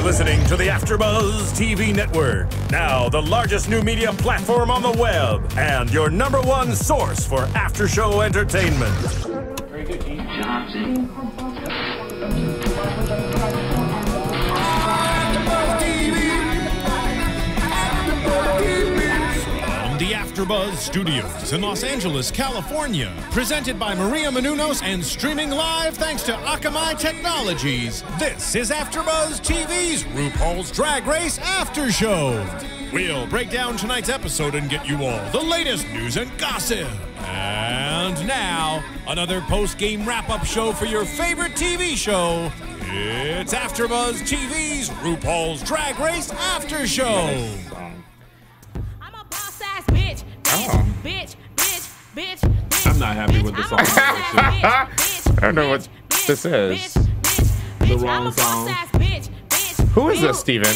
listening to the AfterBuzz TV network, now the largest new media platform on the web, and your #1 source for after-show entertainment. Very good, Keith. Johnson. The AfterBuzz Studios in Los Angeles, California. Presented by Maria Menounos and streaming live thanks to Akamai Technologies. This is AfterBuzz TV's RuPaul's Drag Race After Show. We'll break down tonight's episode and get you all the latest news and gossip. And now, another post-game wrap-up show for your favorite TV show. It's AfterBuzz TV's RuPaul's Drag Race After Show. I'm not happy with the song. I don't know what this is. The wrong song. Who is this, Steven?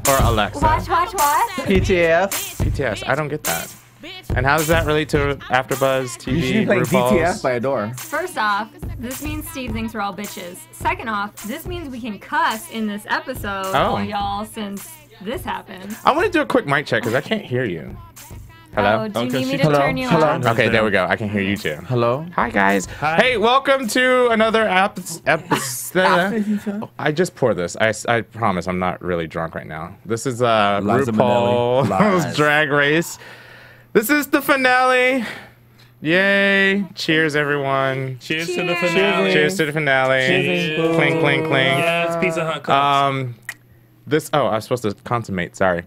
Or Alexa? Watch. PTF. BTS. I don't get that. And how does that relate to AfterBuzz TV? You should be playing RuPaul's? DTF by Adore. First off, this means Steve thinks we're all bitches. Second off, this means we can cuss in this episode, all y'all, since this happened. I want to do a quick mic check because I can't hear you. Hello? Oh, do you need me to turn you on? Okay, there we go. I can hear you too. Hello? Hi, guys. Hi. Hey, welcome to another episode. I just poured this. I promise I'm not really drunk right now. This is RuPaul's Drag Race. This is the finale. Yay. Cheers, everyone. Cheers to the finale. Cheers to the finale. Cheers. Clink, clink, clink. Yeah, it's Pizza Hut cups. I was supposed to consummate. Sorry.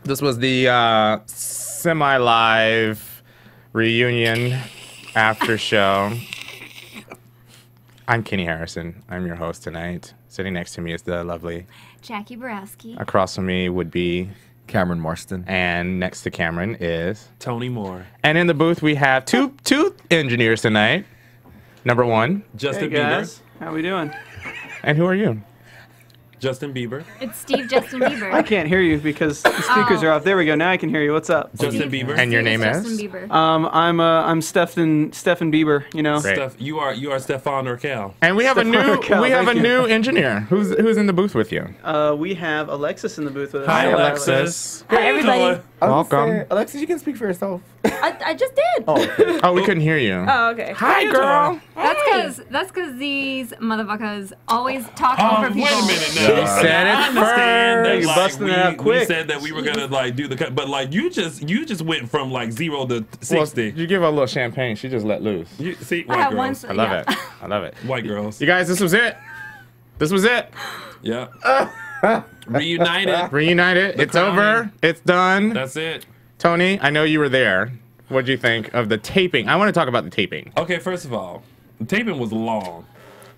This was the semi-live reunion after show. I'm Kenny Harrison. I'm your host tonight. Sitting next to me is the lovely Jacque Borowski. Across from me would be Cameron Marston. And next to Cameron is Tony Moore. And in the booth we have two engineers tonight. #1, Justin Hey guys, Bieber. how we doing? And who are you? Justin Bieber. It's Steve Justin Bieber. I can't hear you because the speakers are off. There we go. Now I can hear you. What's up? Justin Bieber. And your name Justin is? Bieber. I'm Stephen Bieber. You know. Great. You are Stefan Urkel. And we have a new engineer. Who's in the booth with you? We have Alexis in the booth with us. Hi, Hi, Alexis. Alexis. How you everybody. doing? Welcome. Alexis, you can speak for yourself. I just did. Oh, we couldn't hear you. Oh, okay. Hi, girl. That's because these motherfuckers always talk over people. Wait a minute now. She said it I understand that, You like, busting it out we quick. said that we were gonna like do the cut, but like you just went from like 0 to 60. Well, you give her a little champagne. She just let loose. You see, I white had one. girls. I love it. I love it. White girls. You guys, this was it. This was it. Yeah. Reunited. Reunited. It's crowning. over. It's done. That's it. Tony, I know you were there. What'd you think of the taping? I want to talk about the taping. Okay, first of all, the taping was long.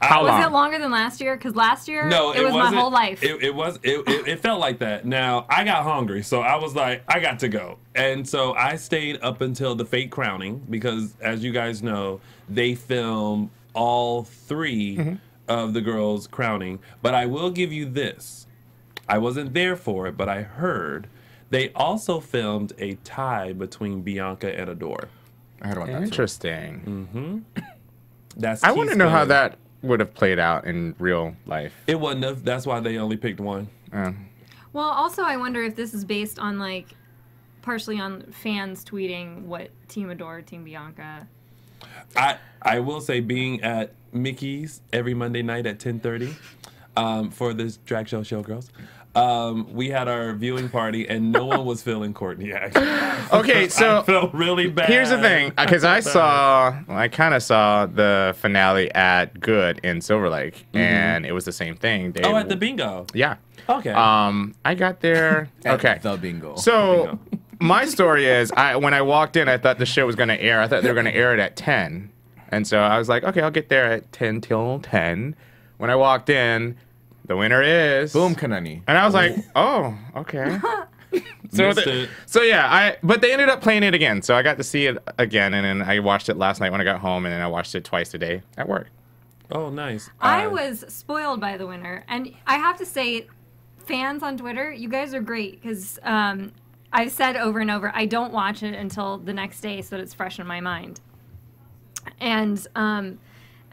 How long? Was it longer than last year? Because last year No, it was my wasn't. whole life. It felt like that. Now I got hungry, so I was like, I got to go, and so I stayed up until the fake crowning because, as you guys know, they film all 3 of the girls crowning. But I will give you this: I wasn't there for it, but I heard they also filmed a tie between Bianca and Adore. I heard about that. Interesting. That's I want to know how Keith's that would have played out in real life. It wouldn't have. That's why they only picked one. Well, also I wonder if this is based on like partially on fans tweeting what Team Adore, Team Bianca. I will say being at Mickey's every Monday night at 10:30 for this drag show Showgirls. We had our viewing I no one was feeling Courtney actually. Okay, so I felt really bad. here's the thing, because I kind of saw the finale at Good in Silver Lake, and it was the same thing. They, at the bingo. Yeah. Okay. I got there. Okay. The bingo. So my story is, when I walked in, I thought the show was going to air. I thought they were going to air it at 10. And so I was like, okay, I'll get there at 10 till 10. When I walked in, the winner is... Boom, Kanani. And I was like, oh, okay. But they ended up playing it again. So I got to see it again. And then I watched it last night when I got home. And then I watched it twice a day at work. Oh, nice. I was spoiled by the winner. And I have to say, fans on Twitter, you guys are great. Because I've said over and over, I don't watch it until the next day so that it's fresh in my mind. And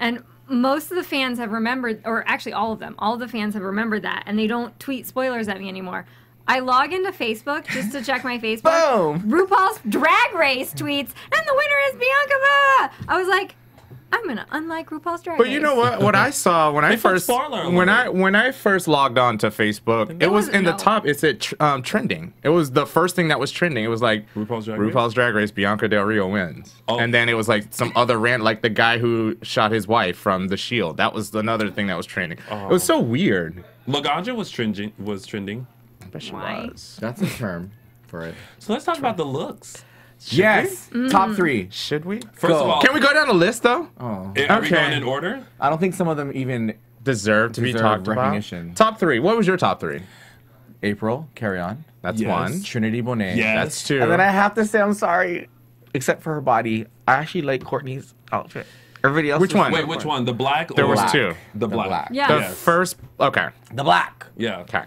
And most of the fans have remembered, or actually all of them, all of the fans have remembered that, and they don't tweet spoilers at me anymore. I log into Facebook just to check my Facebook. Boom! RuPaul's Drag Race tweets, and the winner is Bianca Belair. I was like, I'm gonna unlike RuPaul's Drag Race. But you know what? What I saw when I They put first spoiler when alert. I first logged on to Facebook, it was wasn't- in the no. top. It said trending. It was the first thing that was trending. It was like RuPaul's Drag Race? Bianca Del Rio wins, Oh. and then it was like some other rant, like the guy who shot his wife from The Shield. That was another thing that was trending. It was so weird. Laganja was trending. I bet she Why? was. That's a term for it. So let's talk about the looks. Yes. Top 3. Should we? First of Go. all, Can we go down the list though? Oh. are we Okay. going in order? I don't think some of them even Deserve to be Deserve talked recognition. about. Top 3. What was your top 3? April, Carry On, That's Yes. one. Trinity Bonet. Yes. That's two. And then I have to say, I'm sorry, except for her body. I actually like Courtney's outfit. Everybody else. Which is one? Wait, which one? The black or There was Black. two. The black. black. Yeah. The Yes. first. Okay. The black. Yeah. Okay.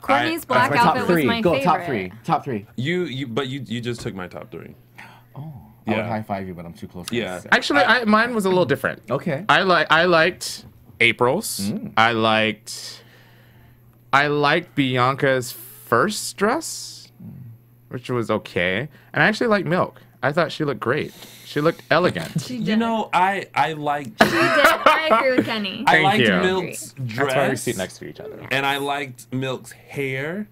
Courtney's I- black My outfit top 3. was my Go, favorite. top 3. Top 3. But you just took my top 3. I would Yeah. high five you, but I'm too close. to Yeah. this. Actually, mine was a little different. Okay. I liked April's. I liked Bianca's first dress, which was okay, and I actually liked Milk. I thought she looked great. She looked elegant. She did. You know, I liked She did. I agree with Kenny. I Thank liked you. Milk's dress. That's why we sit next to each other. And I liked Milk's hair.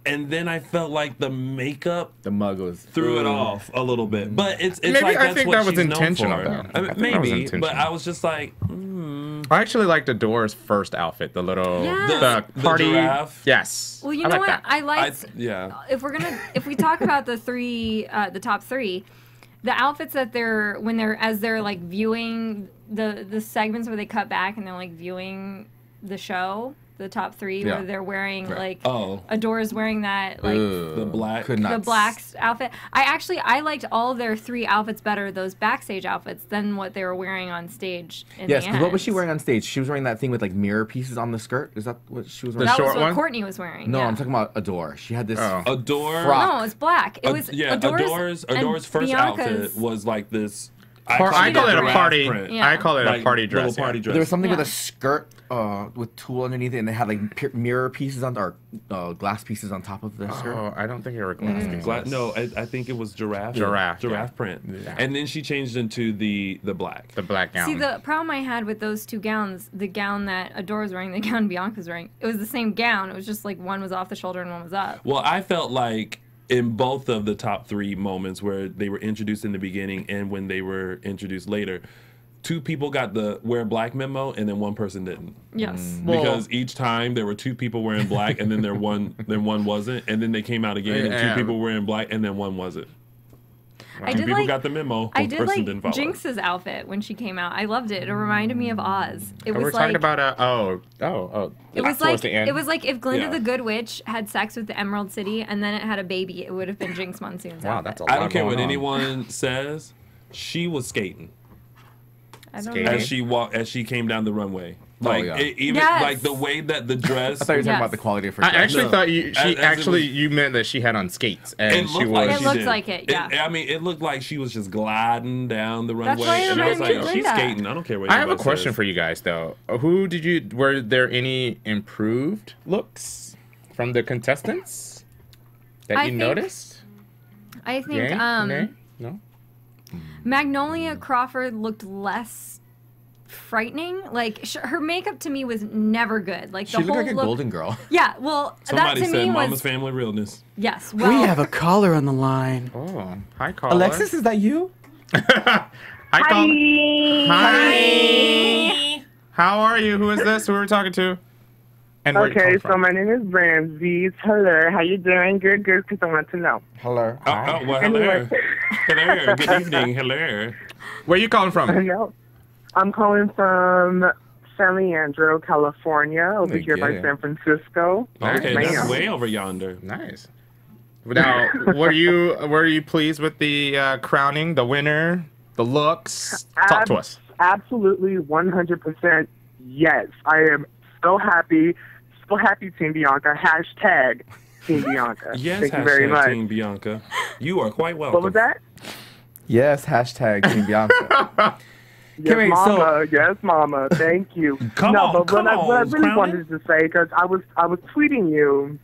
And then I felt like the makeup The mug was threw it off a little bit. But it's Maybe like I that's think what that was she's known intentional, for. though. I mean, I think that was maybe, but intentional. I was just like, I actually liked Adore's first outfit, the little Yes. The party giraffe. Yes. Well, you I know like what? that. I liked. yeah. If we talk about the top 3, the outfits that as they're like viewing the segments where they cut back and they're like viewing the show, the top 3 Yeah. where they're wearing like Oh. Adore's wearing that like The black. Could not. the black outfit. I liked all of their 3 outfits better, those backstage outfits, than what they were wearing on stage. Yes, because what was she wearing on stage? She was wearing that thing with like mirror pieces on the skirt. Is that what she was wearing? That short was what one? Courtney was wearing. No, yeah. I'm talking about Adore. She had this. Oh. Adore. Frock. No, it's black. It was Ador's and first Bianca's- outfit was like this. I call it a giraffe party. print. Yeah. I call it Like, a party dress. Little party yeah. dress. There was something with Yeah. a skirt with tulle underneath it, and they had like mirror pieces on or glass pieces on top of the skirt. Oh, I don't think they were glass pieces. No, I think it was giraffe. Giraffe, yeah. print. Yeah. And then she changed into the black. The black gown. See, the problem I had with those 2 gowns, the gown that Adore was wearing, the gown Bianca's wearing, it was the same gown. It was just like one was off the shoulder and one was up. Well, I felt like in both of the top 3 moments where they were introduced in the beginning and when they were introduced later, 2 people got the wear black memo and then 1 person didn't. Yes. Because each time there were 2 people wearing black and then one wasn't, and then they came out again and 2 Yeah. people wearing black and then 1 wasn't. I 2 did people like, got the memo. I 1 did person like didn't follow. Jinx's outfit when she came out. I loved it. It reminded me of Oz. It we're was talking like about it was towards like the end. it was like if Glinda Yeah. the Good Witch had sex with the Emerald City and then it had a baby, it would have been Jinx Monsoon's Wow, outfit. that's a lot. I don't care what going on. anyone says. She was skating I don't Skating. know. as she came down the runway. Like yeah. even Yes. like the way that the dress. I thought you were talking Yes. about the quality of her I dress. actually No. thought you As it you meant that she had on skates and It she looked was. like It she looked did. like it, yeah. I mean, it looked like she was just gliding down the runway, why it and I was reminded like, me of she's Glinda. skating. I don't care what. I have a anybody question says. for you guys though. Were there any improved looks from the contestants that I you think- noticed? I think Yay? Nay? No. Magnolia Crawford looked less frightening. Like her makeup to me was never good. Like She the looked whole like a look. golden girl. Yeah, well, Somebody that to said me "Mama's was family realness." yes. Well, a caller on the line. Oh, hi, caller. Alexis, is that you? Hi, caller. Hi. How are you? Who is this? Who are we talking to? And where you Okay, calling so from? my name is Ramsey. Hello, how you doing? Good, because I want to know. Hello. Oh, well, hello, Anyway. hello, good evening, hello. Where you calling from? No, I'm calling from San Leandro, California, over Let me here by get it. San Francisco. Okay, Ma'am. that's way over yonder. Nice. Now, were you pleased with the crowning, the winner, the looks? Talk to us. Absolutely, 100% yes. I am so happy, Team Bianca. Hashtag Team Bianca. Yes, Thank you very much. Team Bianca. You are quite welcome. What was that? Yes, hashtag Team Bianca. Yes, wait, mama. Yes, mama. Thank you. Come on, but what I really Crowley. wanted to say, because I was tweeting you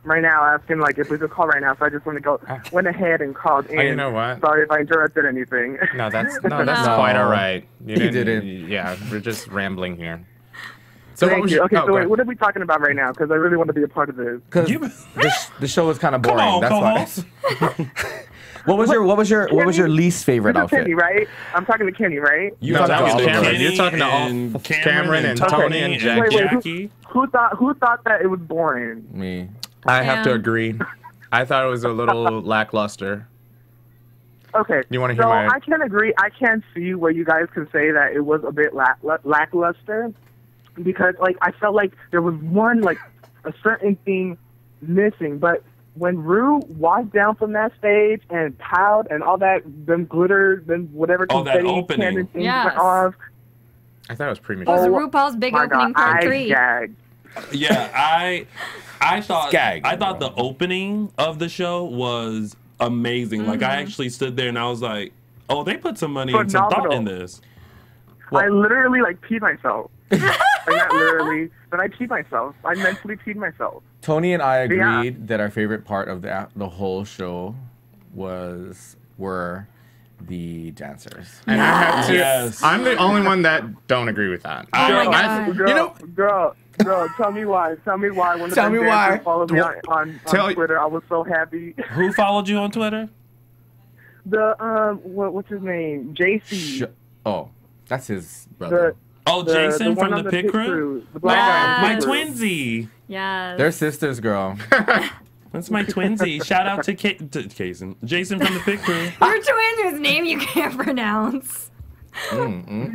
right now asking like if we could call right now, so I just went ahead and called in. Oh, you know what? Sorry if I interrupted anything. No, that's No. quite all right. You didn't. Yeah, we're just rambling here. So Thank what was you. your, Okay, oh, so go wait, ahead. what are we talking about right now? Because I really want to be a part of this. Because You- the show is kind of Come boring. on, That's why. co-host. What was your least favorite This is Kenny, outfit? right? I'm talking to Kenny, right? You No, are that talking was to Cameron. Kenny You're talking to all and Cameron and Tony and Jackie. Wait, who thought that it was boring? Me. I have to Yeah. agree. I thought it was a little lackluster. Okay. You wanna hear so my- I can agree. I can see where you guys can say that it was a bit lackluster, because like I felt like there was a certain thing missing. But when Rue walked down from that stage and powed and all that, them glitter, then whatever Oh, that confetti opening. cannon things Yes. went off. I thought it was It was premature. Oh, RuPaul's big My opening God, part I 3. gagged. Yeah, I thought Skag. I thought the opening of the show was amazing. Like Mm-hmm. I actually stood there and I was like, "Oh, they put some money and some thought Phenomenal. in this." I literally peed myself. Like, not literally, but I peed myself. I mentally peed myself. Tony and I agreed Yeah. that our favorite part of the whole show were the dancers. And I have to. Yes. I'm the only one that don't agree with that. Oh my Girl, God. Girl, You know- girl, tell me why. Tell me why. When the Tell me why. dancers followed me on Tell- Twitter, I was so happy. Who followed you on Twitter? The what's his name? JC. Oh, that's his brother. Oh, Jason one from on the Pit Crew. The black guy My on the Pit Crew. twinsy. Yes. They're sisters, girl. That's my twinsy. Shout out to Jason. Jason from the Pit Crew. Your twin whose name you can't pronounce. I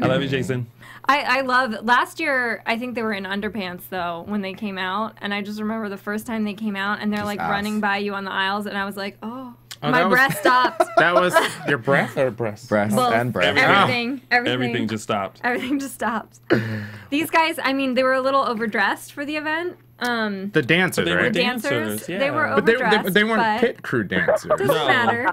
love you, Jason. I love last year. I think they were in underpants though when they came out, and I just remember the first time they came out, and they're like ass. running by you on the aisles, and I was like, oh Oh, my that was- breath stopped. That was your breath or breast? Breast Both. and breast. Everything. Everything just stopped. Everything just stopped. These guys, I mean, they were a little overdressed for the event. The dancers, They were right? dancers, They were yeah. But overdressed. they weren't but pit crew dancers. Doesn't No. matter.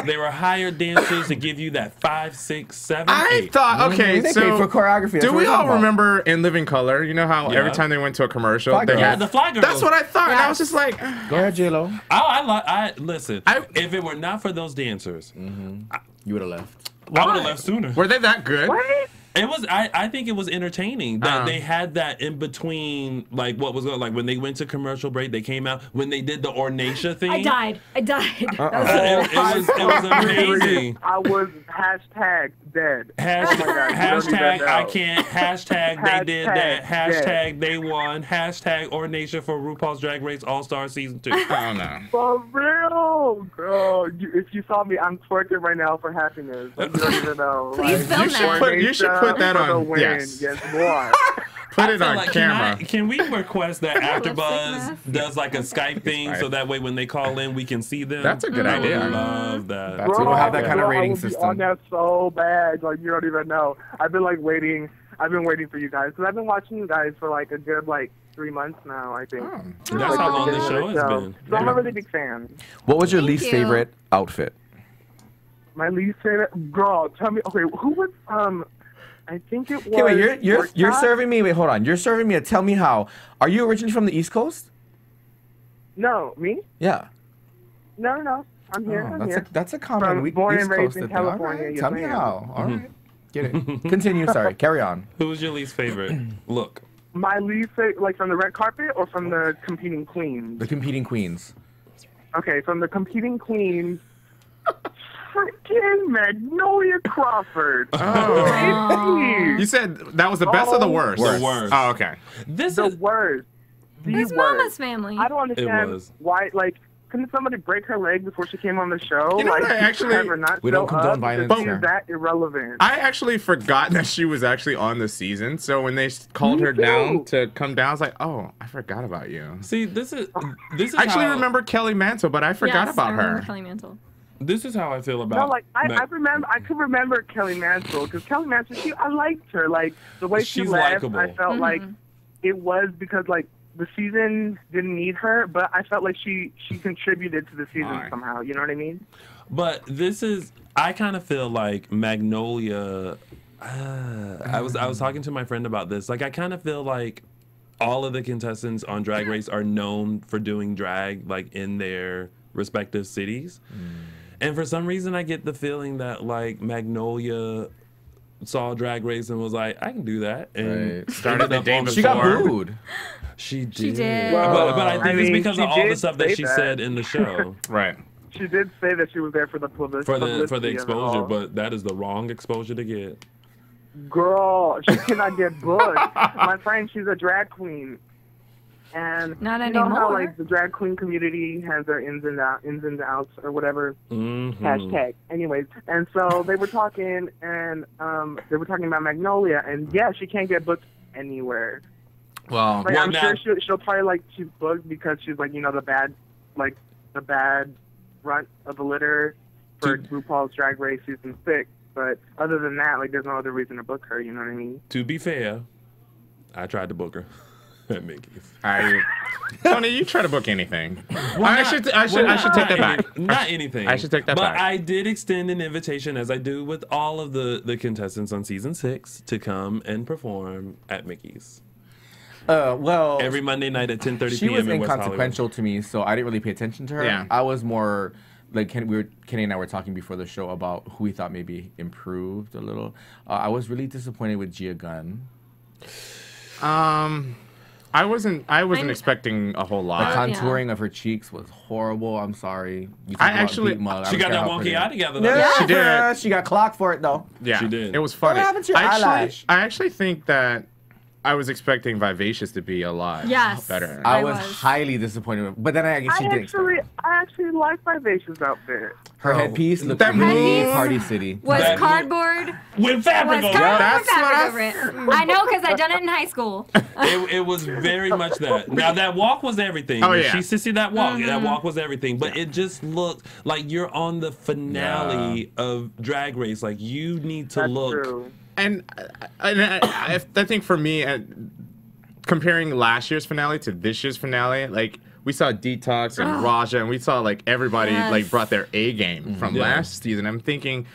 They were hired dancers to give you that 5, 6, 7, I 8. thought, okay, They so paid for choreography. That's do what we we're all talking about. remember in Living Color? You know how Yeah. every time they went to a commercial, Fly they Girls. Yeah, had the Fly Girls. That's what I thought, and I was Yes. just like, Go ahead, J-Lo. I listen. I- if it were not for those dancers, You would have left. I would have left sooner. were they that good? What? It was. I think it was entertaining that Uh-huh. they had that in between, like what was going, like when they went to commercial break. They came out when they did the Ornacia thing. I died. That was It was amazing. I was hashtag dead. Hashtag, Oh my God, you don't hashtag even I know. can't. Hashtag they did that. Hashtag Hashtag they won. Hashtag Ornacia for RuPaul's Drag Race All Star Season 2. Oh no. For real, girl. If you saw me, I'm twerking right now for happiness. Like, you don't even know. Please film You should that. put- you should put that for on- the win. yes. Yes, boy. Put it feel on like, camera. Can we request that Lipstick AfterBuzz mask. does like a Skype thing so Skype. that way when they call in we can see them? That's a good I would idea. love that. That's We don't have that Bro, kind of I rating would be system. on that so bad, like you don't even know. I've been waiting. I've been waiting for you guys because I've been watching you guys for like a good 3 months now. I think. That's how long the show has been. So I'm a really big fan. What was your Thank least you. favorite outfit? My least favorite girl. Tell me. Okay, who was I think it was. Okay, wait, you're Portia? serving me. Wait, hold on. You're serving me a tell me how. Are you originally from the East Coast? No, me? Yeah. No. I'm here. Oh, I'm here. that's a common From born and East raised Coast in thing. All California, right, yes, tell me I am. how. All right. Get it. Continue. Sorry. Carry on. Who was your least favorite? Look. My least favorite, from the red carpet or from the competing queens? The competing queens. Okay, from the competing queens, freaking Magnolia Crawford. Oh. You said that was the best or the worst? The worst. Oh, okay. This The is worst. The It's worst. Mama's family. I don't understand was. why, couldn't somebody break her leg before she came on the show? You know what, I she actually- have her not We don't show condone up violence because here. she's that irrelevant. I actually forgot that she was actually on the season. So when they called her down to come down, I was like, oh, I forgot about you. see. This is I actually how, remember Kelly Mantle, but I forgot Yes, about I remember her. Kelly Mantle. This is how I feel about. No, I Mag- remember. I could remember Kelly Mansell because Kelly Mansell, I liked her. The way she She's laughed, likable. I felt like it was because the season didn't need her, but I felt like she contributed to the season somehow. You know what I mean? But I kind of feel like Magnolia. I was talking to my friend about this. Like, I kind of feel like all of the contestants on Drag Race are known for doing drag, like, in their respective cities. And for some reason, I get the feeling that, like, Magnolia saw Drag Race and was like, I can do that. And started the day before. She got booed. She did. She did. But I think it's because of all the stuff that she that. said in the show. Right. She did say that she was there for the publicity. For the of it exposure, all. but that is the wrong exposure to get. Girl, she cannot get booked. My friend, she's a drag queen. And Not you know how anymore. like the drag queen community has their ins and outs or whatever hashtag. Anyways, and so they were talking and they were talking about Magnolia, and yeah, she can't get booked anywhere. Well, Like, I'm sure she'll probably like she's booked because she's like the bad runt of the litter for RuPaul's Drag Race season 6. But other than that, like there's no other reason to book her. You know what I mean? To be fair, I tried to book her at Mickey's. Tony, you try to book anything. I should take that back. Not anything. I should take that but back. But I did extend an invitation, as I do with all of the contestants on season 6, to come and perform at Mickey's. Well, Every Monday night at 10:30 p.m. she was in West inconsequential to me, so I didn't really pay attention to her. Yeah. I was more like Kenny and I were talking before the show about who we thought maybe improved a little. I was really disappointed with Gia Gunn. I wasn't expecting a whole The lot. contouring of her cheeks was horrible. I'm sorry. You I talk about actually- beat mug. I She don't got care that how wonky pretty- eye together, though. Yeah, She did. She got clocked for it though. Yeah, She did. It was funny. What happened to your eyelash? I actually think that I was expecting Vivacious to be a lot better. I was highly disappointed, but then I guess she did. I actually like Vivacious outfit. Her headpiece looked That really headpiece Party City. Was That- cardboard. With fabric Was on cardboard it. That's fabric what over it. I know because I done it in high school. It was very much that. Now, that walk was everything. Oh, yeah. She sissy that walk. That walk was everything. But it just looked like you're on the finale of Drag Race. Like, you need to That's look. true. And I think for me, comparing last year's finale to this year's finale, like we saw Detox and Raja, and we saw like everybody like brought their A game from last season. I'm thinking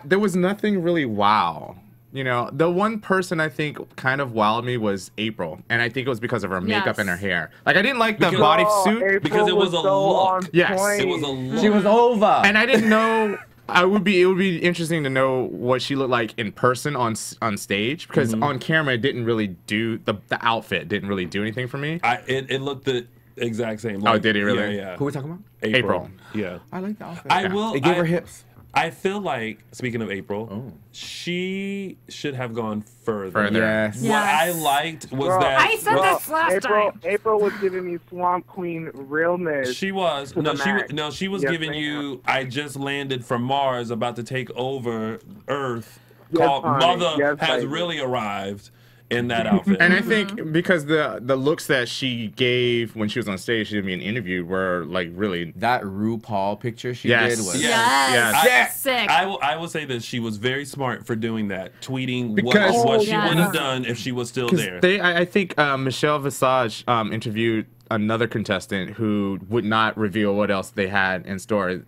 there was nothing really wow. You know, the one person I think kind of wowed me was April, and I think it was because of her makeup and her hair. Like I didn't like the bodysuit because it was a look. Yes, it was a look. She was over. and I didn't know. It would be interesting to know what she looked like in person on stage, because on camera it didn't really do the outfit didn't really do anything for me. It looked the exact same. Oh, did it really? Yeah. Who are we talking about? April. Yeah. I like the outfit. I will. It gave her hips. I feel like, speaking of April, she should have gone further. Yes. What I liked was Girl, that I said this last time. April was giving me Swamp Queen realness. she was to the max. she was Yes, giving ma'am. you I just landed from Mars about to take over Earth. Yes, Called honey. Mother Yes, has baby. really arrived in that outfit. And I think because the looks that she gave when she was on stage, she was being interviewed, were like really. That RuPaul picture she Yes. did was Yes. Sick. I will say this: she was very smart for doing that, tweeting Because- what she yes. would have done if she was still there. I think Michelle Visage interviewed another contestant who would not reveal what else they had in store.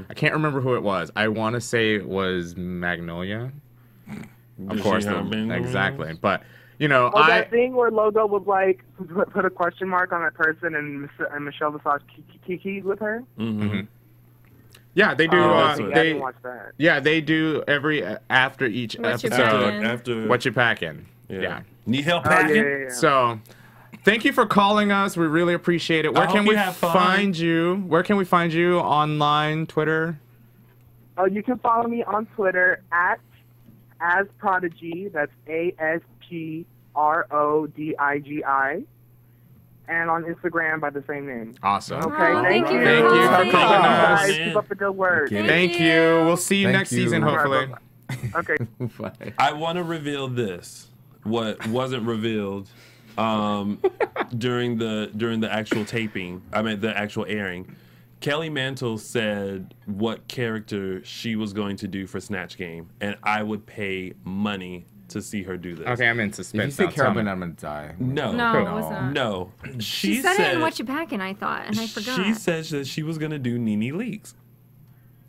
I can't remember who it was. I want to say it was Magnolia. Of Did course, she have Magnolia? exactly. But you know, Oh, that thing where Logo was like put a question mark on that person and Michelle Visage kikied with her. yeah, they do. I They didn't watch that. yeah, they do every after each What you episode. packing? After What you packing? Yeah. Need help Oh, packing? yeah. So, thank you for calling us. We really appreciate it. Where I can hope we you have fun. find you? Where can we find you online, Twitter? You can follow me on Twitter at AsProdigy. That's AsProdigi. And on Instagram by the same name. Awesome. Okay, Oh, thank you. Thank you for calling us. Guys, keep up the good work. Thank you. We'll see you Thank next you. season, hopefully. Okay. I want to reveal this. What wasn't revealed during the actual taping. I mean, the actual airing. Kelly Mantle said what character she was going to do for Snatch Game, and I would pay money to see her do this. Okay, I'm in If you suspense. say now. Tell me. Carabin, I'm gonna die. No. No, it was not. No. She said it in What You Packin', I thought, and I forgot. She said that she was gonna do Nene Leakes.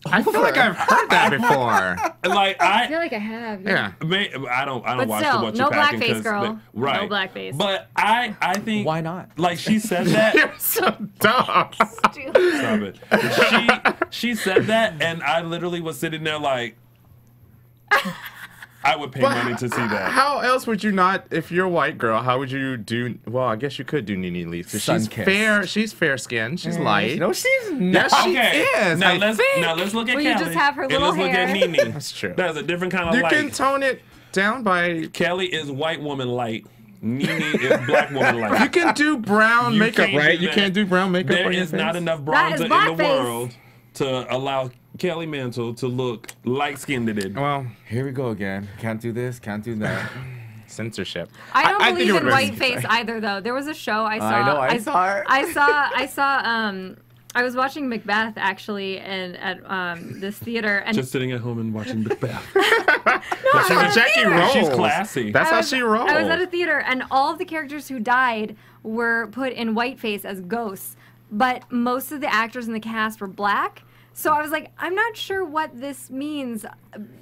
I feel like I've heard that before. Like I feel like I have. Yeah. I don't But watch still, the What no You Packin' blackface, 'cause girl. right. No blackface. But I think Why not? like she said that. You're so dumb. Stop it. She said that, and I literally was sitting there like, I would pay money to see that. How else would you not, if you're a white girl, how would you do, well, I guess you could do Nene Leakes. 'Cause she's Sun-kissed. fair, she's fair-skinned, she's light. No, she's Yes, not. she is. Now I let's think. look at Well, Kelly. you just have her and little let's look at hair. Nene. That's true. That's a different kind of You light. can tone it down by, Kelly is white woman light. Nene is black woman light. you can do brown You makeup, can't right? do You that. can't do brown makeup There on your is face? not enough That is bronzer in the blackface. world to allow Kelly Mantle to look light-skinned. Well, Here we go again. Can't do this. Can't do that. censorship. I don't think believe it in would've been- whiteface either, though. There was a show I saw. I know, I saw her. I was watching Macbeth actually, and at this theater, and Just sitting at home and watching Macbeth. That's how Jackie rolls. She's classy. That's I how was- she rolls. I was at a theater, and all of the characters who died were put in whiteface as ghosts, but most of the actors in the cast were black. So I was like, I'm not sure what this means.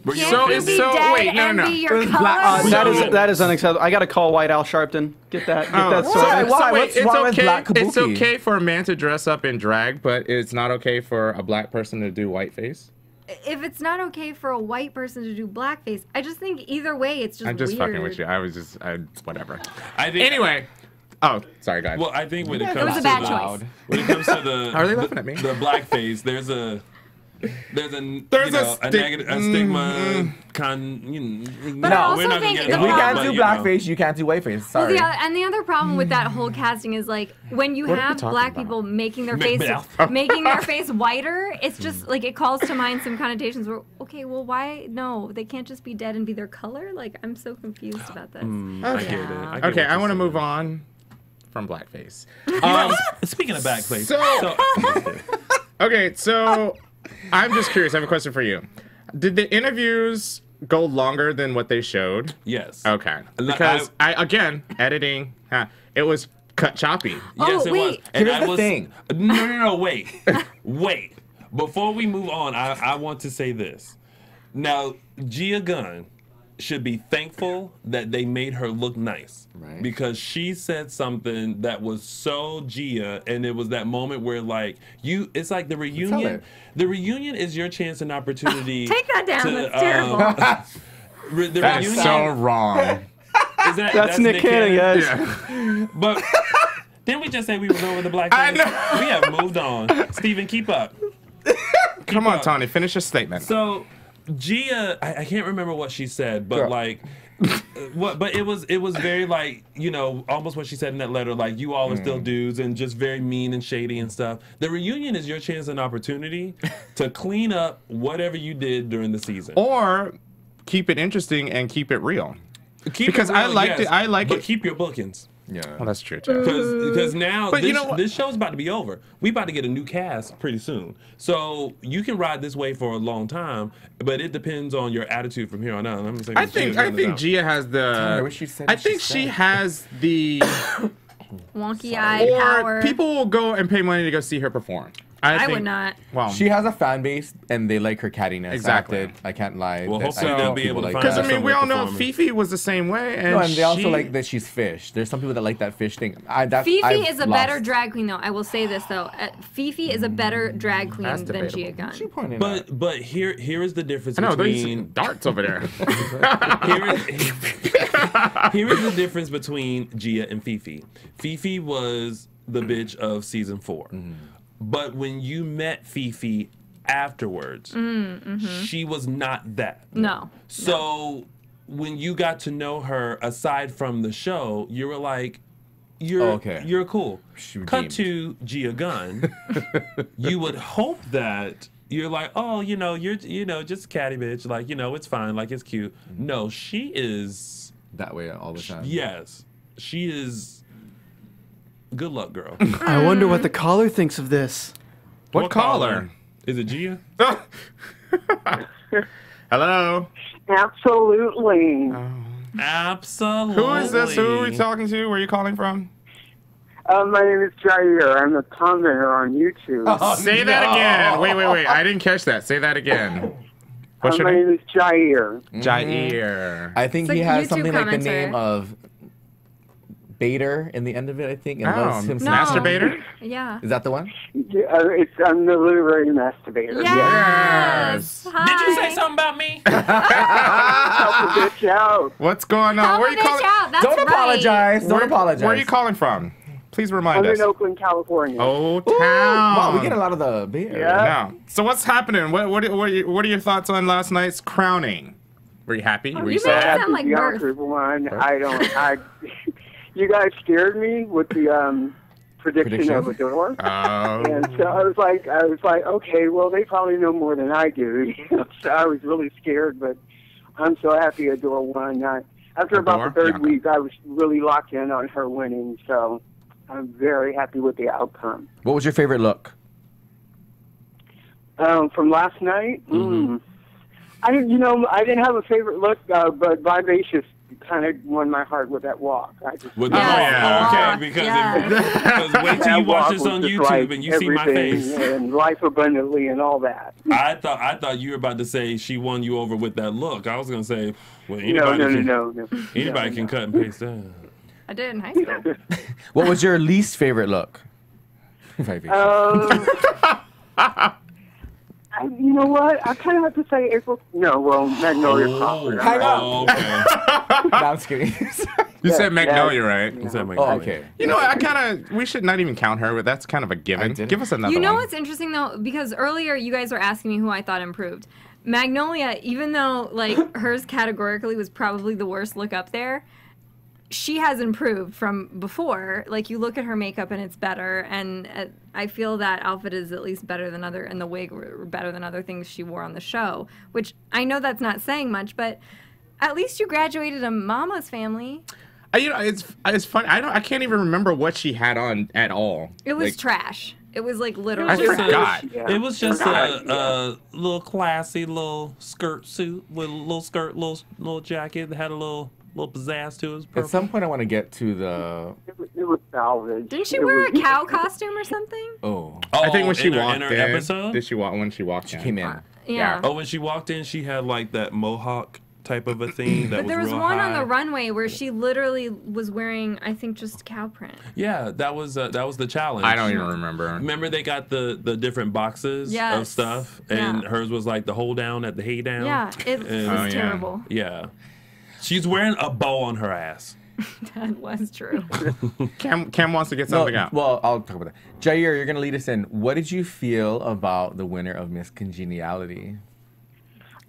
Were you Can't So you it's be so- dead wait, no, and no. be your It was color? black- So- that is unacceptable. I gotta call White Al Sharpton. Get that Oh, sorted. Why? wait, What's it's wrong with okay. black It's kabuki? okay for a man to dress up in drag, but it's not okay for a black person to do whiteface. If it's not okay for a white person to do blackface, I just think either way, it's just I'm just weird. fucking with you. I was just, whatever. I think, Anyway. Oh, sorry, guys. Well, I think when it It comes was to a bad the, choice. when it comes to the Are they laughing at me? the blackface, there's a stigma But I also think If the we problem- can't do blackface, you can't do whiteface. Well, Sorry. and the other problem with that whole casting is like when you What are we have talking black about? people making their Macbeth. making their face whiter, it's just like it calls to mind some connotations where okay, well, why no? They can't just be dead and be their color. Like I'm so confused about this. I get it. I get Okay, what I you're want to saying. move on from blackface. Speaking of blackface, So- Okay, so I'm just curious. I have a question for you. Did the interviews go longer than what they showed? yes. Okay. Look, Because again, editing, it was cut choppy. Yes, Oh, it wait. was. And Here's I the was, thing. No, wait. Wait. Before we move on, I want to say this. Now, Gia Gunn should be thankful that they made her look nice. Right. Because she said something that was so Gia, and it was that moment where, like, it's like the reunion. it. The reunion is your chance and opportunity. Take that down. to, That's terrible. The That reunion is so wrong. is That's Nick Cannon, guys. But didn't we just say we was over the black I thing? know. We have moved on. Steven, keep up. Come on, up. Tony, finish your statement. So Gia, I can't remember what she said, but Girl. like, but it was very like, you know, almost what she said in that letter, like you all are still dudes and just very mean and shady and stuff. The reunion is your chance and opportunity to clean up whatever you did during the season. Or keep it interesting and keep it real. Keep because it real, I liked it- I like but it. keep your bookings. Yeah. Well, that's true, too. Because now But this, you know what? this show's about to be over. We about to get a new cast pretty soon. So you can ride this way for a long time, but it depends on your attitude from here on out. I'm saying I think Gia has the. what she said I what she think she said. has the. Wonky eye Or power. people will go and pay money to go see her perform. I think, would not. Well, She has a fan base, and they like her cattiness. Exactly. I can't lie. Well, that hopefully I they'll think be people able to like find because that. I mean, we all know performing. Fifi was the same way, and No, and they also she- like that she's fish. There's some people that like that fish thing. Fifi is a better drag queen, though. I will say this though. Fifi is a better drag queen That's than Gia debatable. Gunn. She pointed out. But here is the difference I know they're between using darts over there. here is the difference between Gia and Fifi. Fifi was the bitch of season 4. But when you met Fifi afterwards, she was not that. No. So when you got to know her aside from the show, you were like, you're cool. She Cut redeemed. to Gia Gunn. You would hope that you're like, oh, you're just a catty bitch. Like, it's fine. Like, it's cute. No, she is. That way all the time. Yes, she is. Good luck, girl. I wonder what the caller thinks of this. What caller? Is it Gia? Hello. Absolutely. Absolutely. Who is this? Who are we talking to? Where are you calling from? My name is Jair. I'm a commenter on YouTube. Say that again. Wait. I didn't catch that. Say that again. What's your my name? name is Jair. Jair. I think It's he a has YouTube something like the commenter. name of Bader in the end of it, I think. And loves himself. No. Masturbator? Yeah. Is that the one? I'm the literary masturbator. Yes. Hi. Did you say something about me? Help a bitch out. What's going on? Help Where a are you bitch calling? out. That's Don't right. apologize. Don't apologize. Where are you calling from? Please remind I'm us. in Oakland, California. Oh, town. Wow, we get a lot of the Bader. Yeah. No. So what's happening? What are your thoughts on last night's crowning? Were you happy? Were you you made sad? it sound like birth. One. You guys scared me with the prediction of a door. And so I was like, okay, well, they probably know more than I do. So I was really scared, but I'm so happy Adore won. After about the third week, I was really locked in on her winning, so I'm very happy with the outcome. What was your favorite look? From last night, I didn't have a favorite look, but Vivacious kind of won my heart with that walk. With the walk. Okay, because wait till you watch this on YouTube and you see my face. And Life Abundantly and all that. I thought you were about to say she won you over with that look. I was gonna say, well, anybody No. can cut and paste that. I did in high school. What was your least favorite look? You know what? I kind of have to say April. No, well, Magnolia Crawford. Hang on. Oh, okay. No, I'm just kidding. You said Magnolia, right? You said Magnolia. Oh, okay. You know, we should not even count her, but that's kind of a given. Give us another You know one. what's interesting though, because earlier you guys were asking me who I thought improved. Magnolia, even though like hers categorically was probably the worst look up there, she has improved from before. Like you look at her makeup and it's better, and I feel that outfit is at least better than and the wig were better than other things she wore on the show. Which I know that's not saying much, but at least you graduated a mama's family. It's funny. I can't even remember what she had on at all. It was Like, trash. It was like literally. I forgot. It was just a little classy little skirt suit with a little skirt, little jacket that had a little pizzazz to it. At some point, I want to get to the. It was salvage. Didn't she wear a cow costume or something? Oh. I think when she in walked her in. episode? Did she walk when she walked in? She came in. Yeah. Oh, when she walked in, she had like that mohawk type of a thing that But there was real one high. on the runway where she literally was wearing, I think, just cow print. Yeah, that was the challenge. I don't even remember. Remember they got the different boxes of Yes. stuff, and Yeah. hers was like the hold down at the hay down. Yeah, it And- was terrible. Yeah, she's wearing a bow on her ass. That was true. Cam wants to get something out. Well, I'll talk about that. Jair, you're going to lead us in. What did you feel about the winner of Miss Congeniality?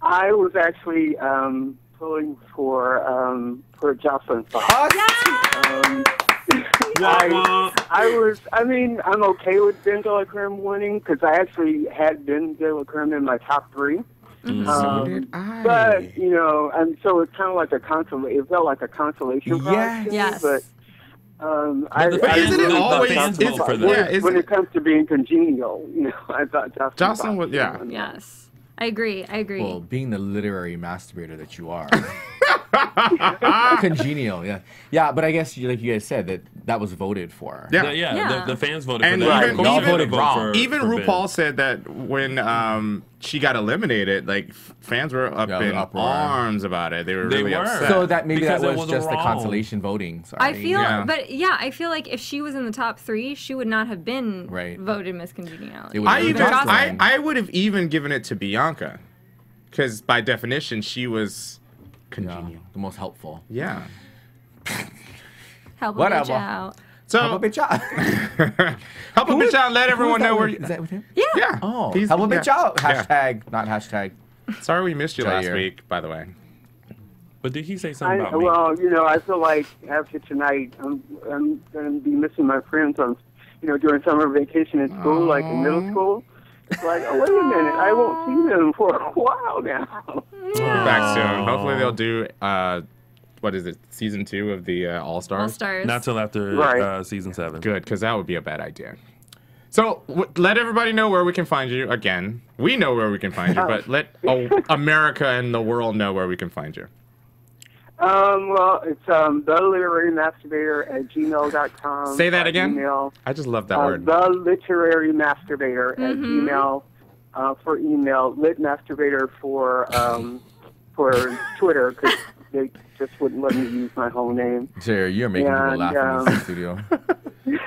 I was actually pulling for Jocelyn Fox. I'm okay with Ben de la Creme winning because I actually had Ben de la Creme in my top three. So did I. But, and so it's kind of like it felt like a consolation prize. to me, Yes. But isn't it always- fans it's- vote for that. yeah, when it comes to being congenial, I thought Jocelyn was, yeah. Yes. I agree. Well, being the literary masturbator that you are. Congenial, yeah. Yeah, but I guess, like you guys said, that was voted for. Yeah. Yeah. The fans voted And for that. even- Y'all even- voted wrong. Even for RuPaul Ben. said that when she got eliminated, like fans were up Yeah, in uproar. arms about it. They were They really were. upset. So that maybe Because that it was was just the wrong. consolation voting. Sorry. I feel, Yeah. I feel like if she was in the top three, she would not have been Right. voted Miss Congeniality. It would I be even Jocelyn. I would have even given it to Bianca, because by definition she was Yeah, congenial. the most helpful. Yeah. Help a Whatever. bitch out. So Help a bitch out. help a bitch out. Let everyone know where. Is that with him? Yeah. Oh, He's- help a bitch yeah. out. Yeah. Hashtag, not hashtag. Sorry we missed you last Jair. week, by the way. But did he say something about me? I feel like after tonight, I'm going to be missing my friends on, during summer vacation in school, like in middle school. It's like, oh, wait a minute, I won't see them for a while now. We're back soon. Hopefully they'll do what is it, season 2 of the All Stars? All stars. Not till after Right. season 7. Good, because that would be a bad idea. So let everybody know where we can find you. Again, we know where we can find you, but let America and the world know where we can find you. Well, it's theliterarymasturbator@gmail.com. Say that again? Email. I just love that word. theliterarymasturbator@gmail for email. Litmasturbator for Twitter, because they just wouldn't let me use my whole name. Sure, you're making people laugh in the studio.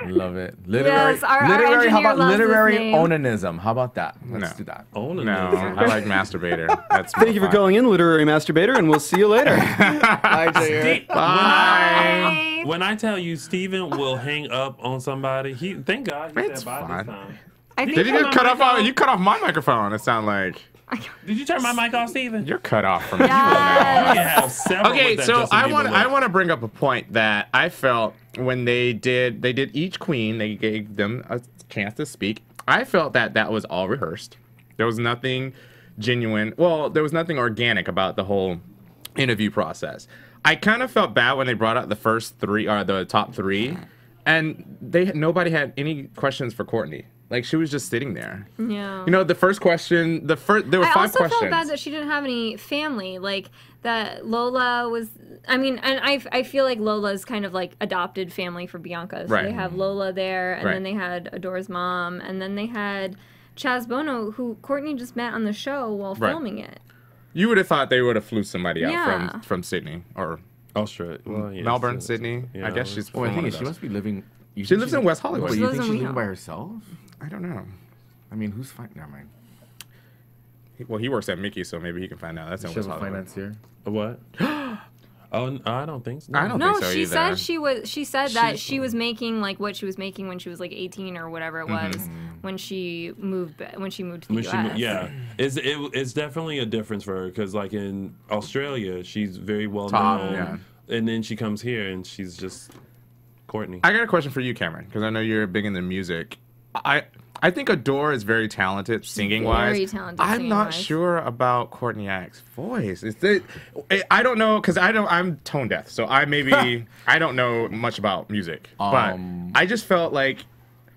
Love it. Literary, Yes, our literary. How engineer about loves this literary name. onanism? How about that? Let's do that. Onanism. No, I like masturbator. That's Thank you for calling in, Literary Masturbator, and we'll see you later. Bye, Jair. Bye. When I tell you Steven will hang up on somebody, thank God he It's said bye fine. this time. I think Did you just cut off? You cut off my microphone. It sounded like Did you turn my mic off, Steven? you're cut off from people Yes. now. You have several Okay, with that so Justin I Bieber want to bring up a point that I felt when they did each queen, they gave them a chance to speak. I felt that was all rehearsed. There was nothing genuine. Well, there was nothing organic about the whole interview process. I kind of felt bad when they brought out the first three or the top three, and nobody had any questions for Courtney. Like, she was just sitting there. Yeah. You know, the first question, there were 5 questions. I also felt bad that she didn't have any family. Like, that Lola was, I mean, and I feel like Lola's kind of like adopted family for Bianca. So Right. they have Lola there, and Right. then they had Adora's mom, and then they had Chaz Bono, who Courtney just met on the show while Right. filming it. You would have thought they would have flew somebody out Yeah. from Sydney or Australia. Well, yeah, Melbourne, so- Sydney. yeah, I guess she's. Oh, I from one think of she those. must be living. She lives in West Hollywood. But She you lives think in she's living Reno. by herself? I don't know. I mean, who's fine? Never mind. Well, he works at Mickey, so maybe he can find out. That's in She West has a Hollywood. financier. What? I don't think so. I don't No, think so she either. said she said that she was making like what she was making when she was like 18 or whatever it was when she moved to the When US. she yeah, it's definitely a difference for her because like in Australia she's very well Top, known, yeah. and then she comes here and she's just Courtney. I got a question for you, Cameron, because I know you're big into music. I think Adore is very talented singing wise. very talented I'm not singing-wise. sure about Courtney Act's voice. I don't know because I'm tone deaf, so I don't know much about music. But I just felt like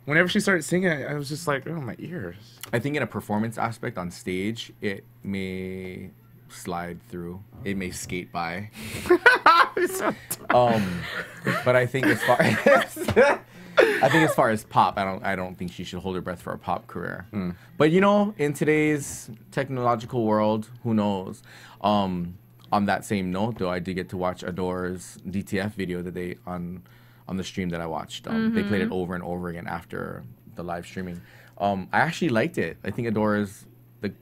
whenever she started singing, I was just like, oh, my ears. I think in a performance aspect on stage, it may slide through. It may skate by. But I think as far as pop, I don't think she should hold her breath for a pop career. But you know, in today's technological world, who knows? On that same note, though, I did get to watch Adore's DTF video that they on the stream that I watched. They played it over and over again after the live streaming. I actually liked it. I think Adore's the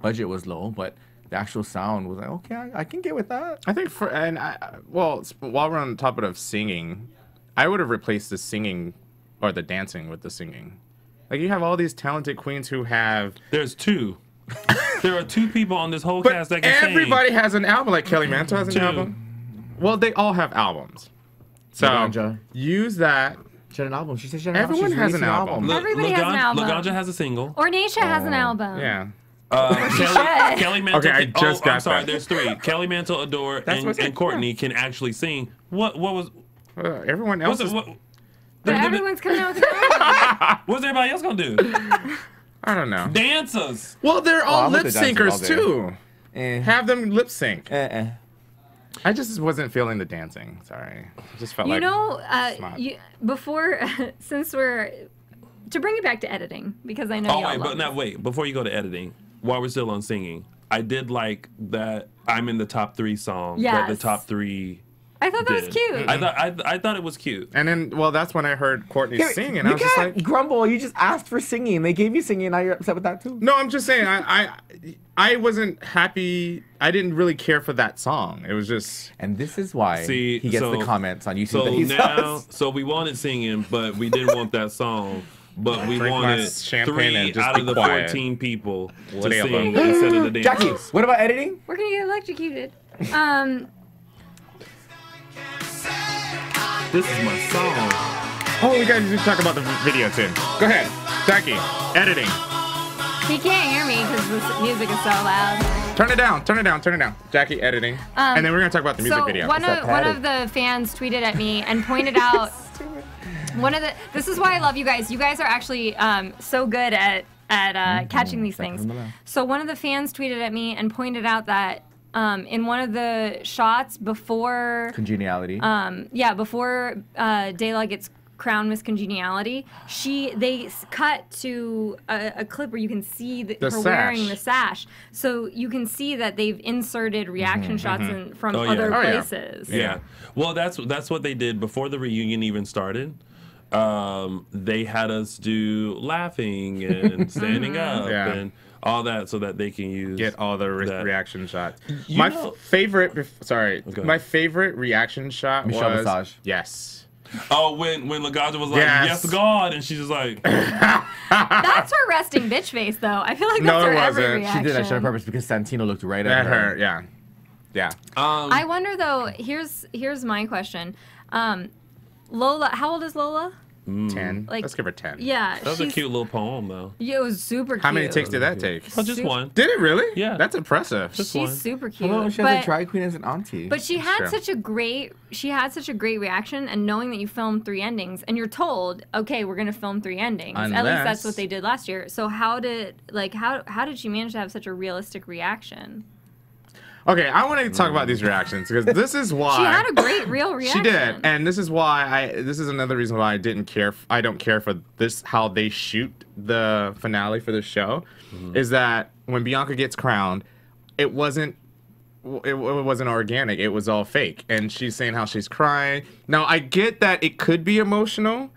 budget was low, but the actual sound was like, okay, I can get with that. I think while we're on the topic of singing, I would have replaced the singing or the dancing with the singing. Like, you have all these talented queens who have. There's two. There are 2 people on this whole But cast that can everybody sing. has an album. Like Kelly Mantle has an 2. album. Well, they all have albums. So Laganja. use that. She had an album. She said she had an album. Everyone She's has an releasing album. Everybody has an album. Laganja has a single. Ornacia has an album. Yeah. Kelly Mantle. Okay, I just got I'm sorry. that. There's 3. Kelly Mantle, Adore, and Courtney can actually sing. What was? Everyone else. But everyone's coming out with an album. What's everybody else gonna do? I don't know. Dancers. Well, they're all I'm with lip the dancers syncers all day. too. Have them lip sync. I just wasn't feeling the dancing. Sorry. I just felt You like. know, smart. before, since we're, to bring it back to editing, because I know Oh y'all wait, love but now this. wait. Before you go to editing, while we're still on singing, I did like that I'm in the top 3 song. That the Yes. top 3. I thought that was did. cute. I thought it was cute. And then, well, that's when I heard Courtney sing, and I You was just can't like, grumble. You just asked for singing. They gave you singing, and now you're upset with that too. no, I'm just saying, I wasn't happy. I didn't really care for that song. It was just. And this is why See, he gets so- the comments on YouTube So that he now, does. so we wanted singing, but we didn't want that song. But we Drink my wanted champagne 3 and just out be of the quiet. 14 people to Whatever. sing instead of the Jackie, dancers. what about editing? We're gonna get electrocuted. This is my song. Oh, we gotta talk about the video too. Go ahead, Jackie. Editing. He can't hear me because the music is so loud. Turn it down. Turn it down. Turn it down. Jackie, editing. And then we're gonna talk about the music So video. one of the fans tweeted at me and pointed out this is why I love you guys. You guys are actually so good at catching these things. So one of the fans tweeted at me and pointed out that in one of the shots before Congeniality. before Dela gets crowned Miss Congeniality, they cut to a clip where you can see her sash. wearing the sash. So you can see that they've inserted reaction shots from other places. Yeah. Well, that's what they did before the reunion even started. They had us do laughing and standing up and all that so that they can get all the that. reaction shots. My favorite reaction shot Michelle was Visage. Yes. Oh, when LaGaja was like, yes, God, and she's just like... That's her resting bitch face, though. I feel like that's her every reaction. She did that shit on purpose because Santino looked right at her. Yeah. I wonder, though, here's my question. Lola, how old is Lola? 10. Let's give her 10. Yeah. That was a cute little poem, though. Yeah, it was super cute. How many takes did that take? Oh, just one. Did it really? Yeah. That's impressive. She's super cute. Well, she has a drag queen as an auntie. But she had such a great reaction, and knowing that you filmed 3 endings, and you're told, okay, we're gonna film 3 endings. At least that's what they did last year. So how did she manage to have such a realistic reaction? Okay, I want to talk about these reactions because this is why she had a great real reaction. She did, and this is why this is another reason why I don't care for this how they shoot the finale for the show, is that when Bianca gets crowned, it wasn't organic. It was all fake, and she's saying how she's crying. Now I get that it could be emotional,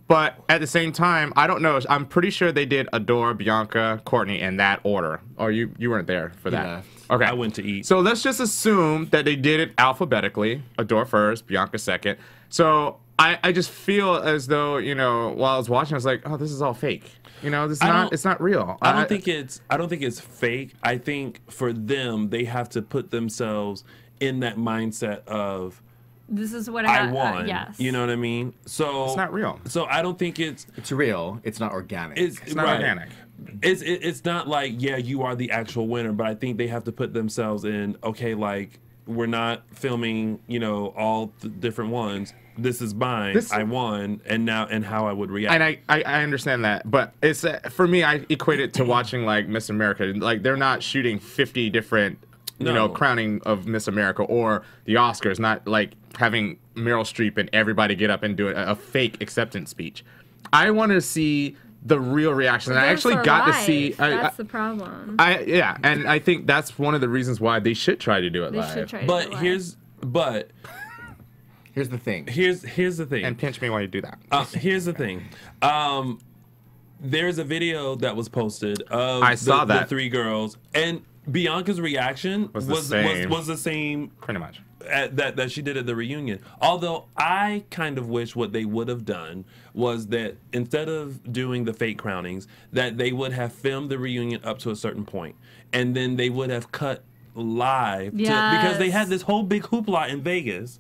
but at the same time, I don't know. I'm pretty sure they did Adore, Bianca, Courtney in that order. Or you weren't there for that. Yeah. Okay. I went to eat. So let's just assume that they did it alphabetically. Adore first, Bianca second. So I just feel as though, while I was watching, I was like, oh, this is all fake. It's not real. I don't think it's fake. I think for them, they have to put themselves in that mindset of, this is what I won. Yes. You know what I mean? So it's not real. So I don't think it's real. It's not organic. It's not organic. It's not like, yeah, you are the actual winner, but I think they have to put themselves in, okay, like, we're not filming, all the different ones. This is mine. I won, and how I would react. And I understand that, but it's for me, I equate it to watching like Miss America. Like they're not shooting 50 different, crowning of Miss America or the Oscars. Not like having Meryl Streep and everybody get up and do a fake acceptance speech. I want to see the real reaction. And I actually got to see. That's the problem. And I think that's one of the reasons why they should try to do it live. Here's the thing. Here's the thing. And pinch me while you do that. Here's the thing. There's a video that was posted of the 3 girls, and Bianca's reaction was the same pretty much that she did at the reunion. Although I kind of wish what they would have done was that instead of doing the fake crownings, that they would have filmed the reunion up to a certain point, and then they would have cut live because they had this whole big hoopla in Vegas.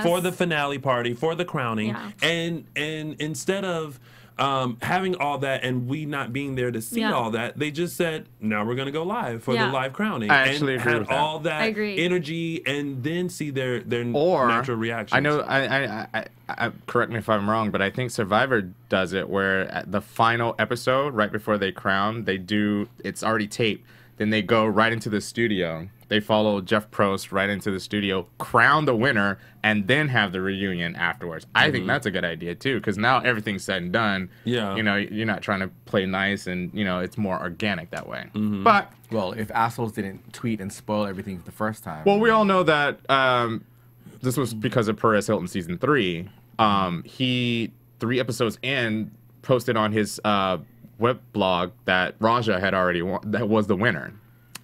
For the finale party, for the crowning, and instead of having all that and we not being there to see all that, they just said, now we're going to go live for the live crowning. I actually agree had with that. all that energy and then see their natural reactions. I know, I correct me if I'm wrong, but I think Survivor does it where at the final episode, right before they crown, it's already taped. Then they go right into the studio. They follow Jeff Probst right into the studio, crown the winner, and then have the reunion afterwards. I think that's a good idea, too, because now everything's said and done. Yeah. You're not trying to play nice, and, it's more organic that way. But, well, if assholes didn't tweet and spoil everything the first time. Well, we all know that this was because of Perez Hilton Season 3. He, 3 episodes in, posted on his web blog that Raja had already won, that was the winner.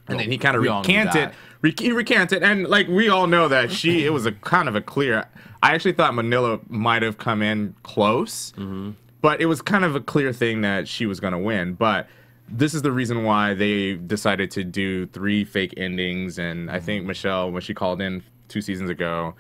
And then he kind of recanted. He recanted, and like we all know that it was a kind of a clear. I actually thought Manila might have come in close, but it was kind of a clear thing that she was going to win. But this is the reason why they decided to do 3 fake endings. And I think Michelle, when she called in 2 seasons ago,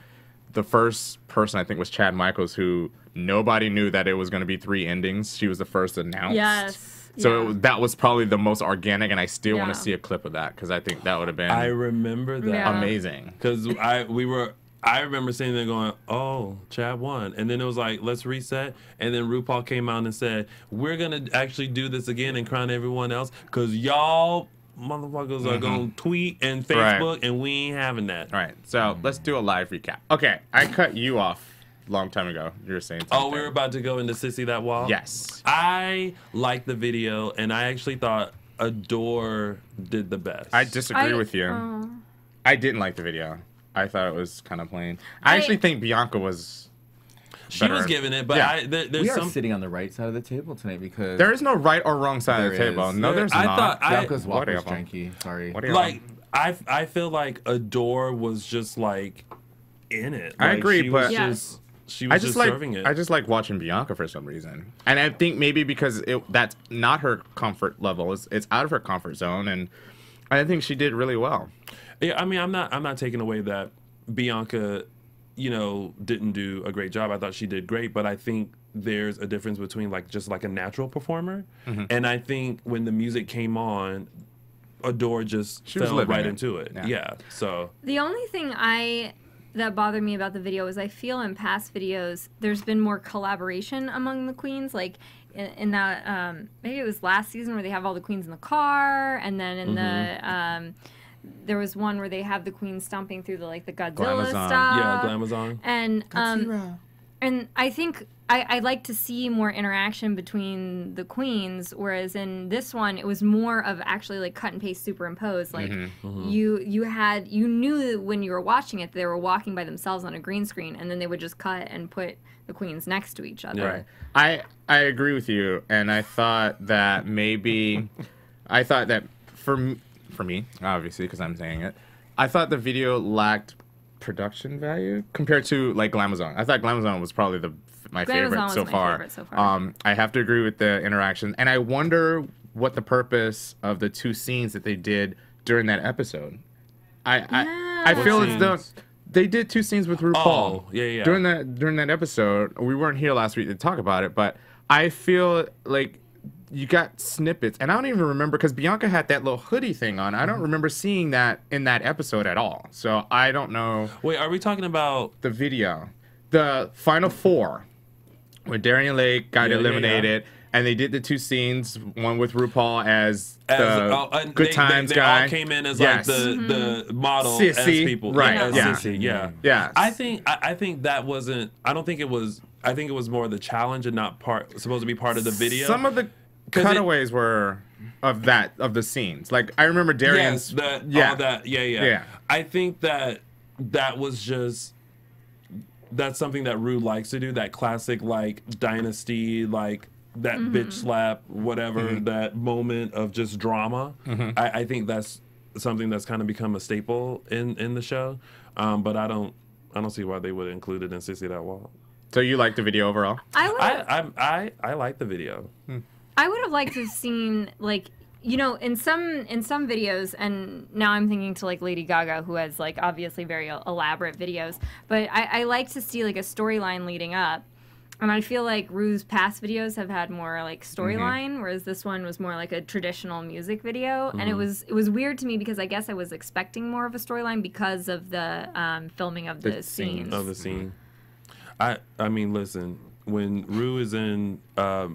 the first person I think was Chad Michaels, who nobody knew that it was going to be 3 endings. She was the first announced. Yes. So that was probably the most organic, and I still want to see a clip of that because I think that would have been. I remember that amazing. Because I remember sitting there going, "Oh, Chad won," and then it was like, "Let's reset." And then RuPaul came out and said, "We're gonna actually do this again and crown everyone else because y'all motherfuckers are gonna tweet and Facebook, and we ain't having that. All right, so let's do a live recap. Okay, I cut you off a long time ago. You were saying something. Oh, we were about to go into Sissy That Wall? Yes. I liked the video, and I actually thought Adore did the best. I disagree with you. I didn't like the video. I thought it was kind of plain. I actually think Bianca was She was giving it, but Yeah. there's We are some... sitting on the right side of the table tonight because There is no right or wrong side of the There table. is. No, there's I not. thought Bianca's Whopper's Whatever. janky. Sorry. Whatever. Like, I feel like Adore was just, like, in it. I Like, agree, she but- was Yeah. just... She was just serving it. I just like watching Bianca for some reason, and I think maybe because that's not her comfort level. It's out of her comfort zone, and I think she did really well. Yeah, I mean, I'm not taking away that Bianca, didn't do a great job. I thought she did great, but I think there's a difference between just a natural performer, and I think when the music came on, Adore just She was fell living right it. into it. Yeah. Yeah. So The only thing that bothered me about the video is I feel in past videos there's been more collaboration among the queens, like in that maybe it was last season where they have all the queens in the car, and then in the there was one where they have the queens stomping through the Godzilla Glamazon. stuff. yeah, Glamazon. And I think I'd like to see more interaction between the queens, whereas in this one it was more of actually cut and paste superimposed. You knew that when you were watching it they were walking by themselves on a green screen, and then they would just cut and put the queens next to each other. Yeah. Right. I agree with you, and I thought that for me, obviously, because I'm saying it, I thought the video lacked production value compared to Glamazon. I thought Glamazon was probably my favorite was so my far. favorite so far. I have to agree with the interaction, and I wonder what the purpose of the two scenes that they did during that episode. I feel as though they did two scenes with RuPaul. Oh, yeah. During that episode, we weren't here last week to talk about it, but I feel like you got snippets, and I don't even remember because Bianca had that little hoodie thing on. I don't remember seeing that in that episode at all. So I don't know Wait, are we talking about... the video, the final four, when Darian Lake got eliminated, and they did the two scenes, one with RuPaul as the Good Times they guy. all came in as Yes. the model Sissy, as people, right, as yeah. Sissy, yeah. Yes. I think that wasn't. I don't think it was. I think it was more the challenge and not supposed to be part of the video. Some of the cutaways were of the scenes. I remember Darian's. Yes, all that. Yeah. Yeah. I think that was just. That's something that Ru likes to do. That classic dynasty that bitch slap, whatever, that moment of just drama. I think that's something that's kind of become a staple in the show. But I don't see why they would include it in Sissy That Wall. So you liked the video overall? I like the video. I would have liked to have seen in some videos, and now I'm thinking to Lady Gaga, who has obviously very elaborate videos, but I like to see a storyline leading up. And I feel like Ru's past videos have had more storyline, whereas this one was more a traditional music video. And it was weird to me because I guess I was expecting more of a storyline because of the filming of the scenes. Of the scene. I mean, listen, when Ru is in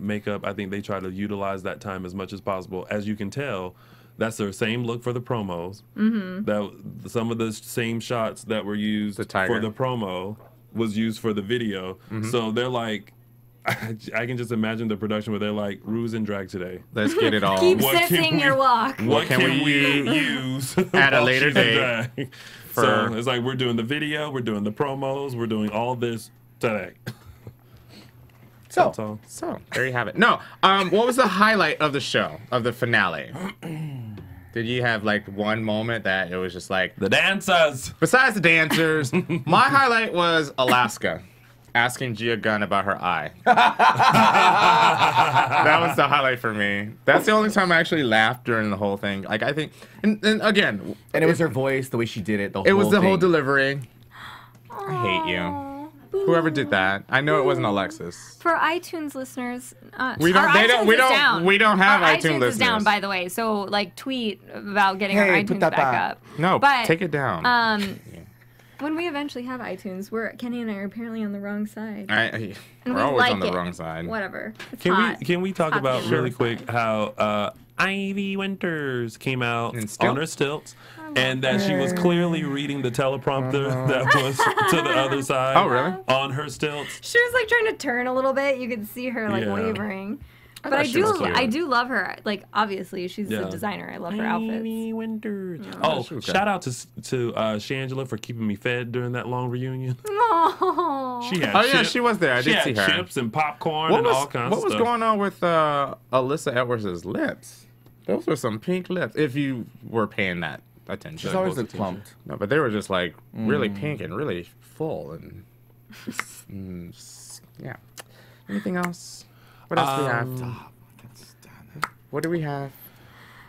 makeup, I think they try to utilize that time as much as possible. As you can tell, that's their same look for the promos. That some of the same shots that were used for the promo was used for the video. So they're I can just imagine the production where they're Ru's in drag today. Let's get it all. Keep sensing your walk. What can we use at a while later she's in date? drag? So it's we're doing the video, we're doing the promos, we're doing all this today. So there you have it. No, what was the highlight of the show, of the finale? Did you have one moment that it was just the dancers? Besides the dancers, my highlight was Alaska asking Gia Gunn about her eye. That was the highlight for me. That's the only time I actually laughed during the whole thing. I think, and again, and it was her voice, the way she did it. It was the whole delivery. I hate you. Whoever did that. I know it wasn't Alexis. For iTunes listeners, we don't have our iTunes listeners. Is down, by the way. So tweet about getting our iTunes back up. No, but take it down. When we eventually have iTunes, Kenny and I are apparently on the wrong side. We're always on the wrong side. Whatever. Can we talk about really quick how Ivy Winters came out In on stilts? her stilts, and that she was clearly reading the teleprompter that was to the other side. Oh, really? On her stilts. She was like trying to turn a little bit. You could see her like Yeah. wavering. But thought I she was do, cute. I do love her. Like obviously, she's Yeah. a designer. I love her outfits. Ivy Winters. she Oh, was good. shout out to Shangela for keeping me fed during that long reunion. Aww. She had Oh, yeah, chips. she was there. I She did had see her. chips and popcorn What and was, all kinds what of was stuff. going on with Alyssa Edwards' lips? Those were some pink lips, if you were paying that attention. She's always looked plumped. No, but they were just like really pink and really full and yeah. Anything else? What else do we have? What do we have?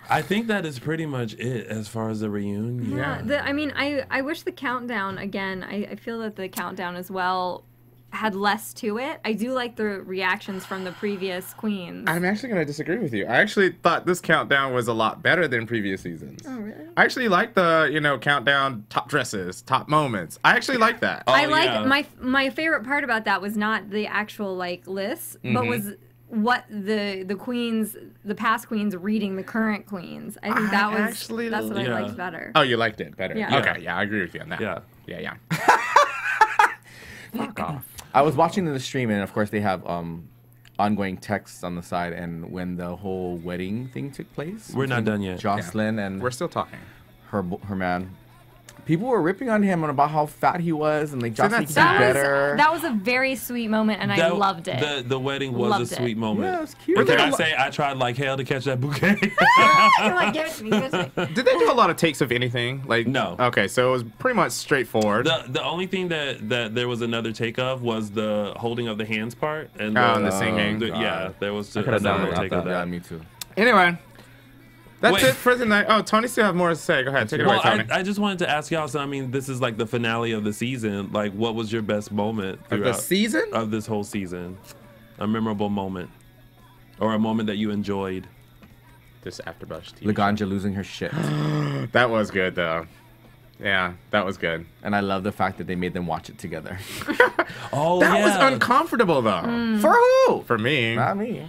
I think that is pretty much it as far as the reunion. Yeah. I mean, I wish the countdown again. I feel that the countdown as well had less to it. I do like the reactions from the previous queens. I'm actually going to disagree with you. I actually thought this countdown was a lot better than previous seasons. Oh, really? I actually like the, countdown top dresses, top moments. I actually like that. Oh, I like yeah. my favorite part about that was not the actual like lists, but was what the queens, the past queens reading the current queens. I think that was actually that's what I Yeah. liked better. Oh, you liked it better. Yeah. Okay, yeah, I agree with you on that. Yeah. Yeah. Fuck off. I was watching the stream, and of course they have ongoing texts on the side. And when the whole wedding thing took place, We're not between done yet. Jocelyn and We're still talking. her man, people were ripping on him and about how fat he was, and like Jocelyn could do that's- better. That was a very sweet moment, and I loved it. The wedding was Loved a it. sweet moment. Yeah, it was cute. But can Look I at say I tried like hell to catch that bouquet? You're like, give it to me, give it to me. Did they do a lot of takes of anything? Like No. Okay, so it was pretty much straightforward. The only thing that there was another take of was the holding of the hands part and and the singing. yeah, there was I could have another done take of Yeah, that. me too. Anyway, that's Wait. it for tonight. Oh, Tony still have more to say. Go ahead, take it Well, away, Tony. I just wanted to ask y'all. So I mean, this is like the finale of the season. Like, what was your best moment Of the throughout season? of this whole season? A memorable moment, or a moment that you enjoyed. This AfterBuzz TV. Laganja losing her shit, That was good though. Yeah, that was good. and I love the fact that they made them watch it together. Oh, That yeah. was uncomfortable though. For who? For me. Not me.